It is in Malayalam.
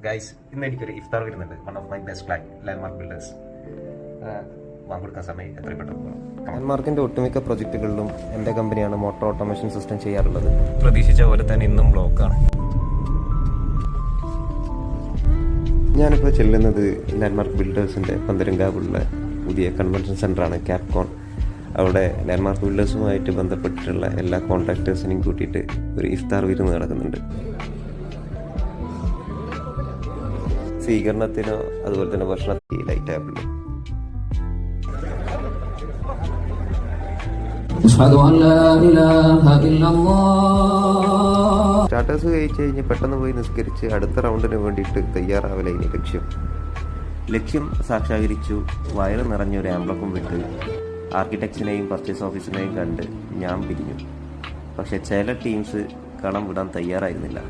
ഗൈസ്, ഇന്ന് എനിക്കൊരു ഇഫ്താർ വരുന്നുണ്ട്. One of my best client, Landmark Builders. വാങ്ങിക്കൊടുക്കാൻ സമയം എത്രപ്പെട്ടു. ലാൻഡ്മാർക്കിൻ്റെ ഒട്ടുമിക്ക പ്രൊജക്റ്റുകളിലും എൻ്റെ കമ്പനിയാണ് മോട്ടോർ ഓട്ടോമേഷൻ സിസ്റ്റം ചെയ്യാറുള്ളത്. പ്രതീക്ഷിച്ച പോലെ തന്നെ ഇന്നും ബ്ലോക്കാണ്. ഞാനിപ്പോൾ ചെല്ലുന്നത് ലാൻഡ്മാർക്ക് ബിൽഡേഴ്സിൻ്റെ പന്തരങ്കാവുള്ള പുതിയ കൺവെൻഷൻ സെൻ്ററാണ്, ക്യാപ്കോൺ. അവിടെ ലാൻഡ്മാർക്ക് ബിൽഡേഴ്സുമായിട്ട് ബന്ധപ്പെട്ടിട്ടുള്ള എല്ലാ കോൺട്രാക്ടേഴ്സിനെയും കൂട്ടിയിട്ട് ഒരു ഇഫ്താർ വിരുന്ന് നടക്കുന്നുണ്ട്. സ്വീകരണത്തിനോ അതുപോലെ തന്നെ ഭക്ഷണത്തിൽ ലൈറ്റ് ആപ്പിൾ. സ്റ്റാർട്ടേഴ്സ് കഴിച്ച് കഴിഞ്ഞ് പെട്ടെന്ന് പോയി നിസ്കരിച്ച് അടുത്ത റൗണ്ടിന് വേണ്ടിയിട്ട് തയ്യാറാവില്ല ഇനി ലക്ഷ്യം സാക്ഷാത്കരിച്ചു. വയറ് നിറഞ്ഞൊരു ആംബ്ലക്കും വിട്ട് ആർക്കിടെക്ട്സിനെയും പർച്ചേസ് ഓഫീസിനെയും കണ്ട് ഞാൻ പിരിഞ്ഞു. പക്ഷെ ചില ടീംസ് കളം വിടാൻ തയ്യാറായിരുന്നില്ല.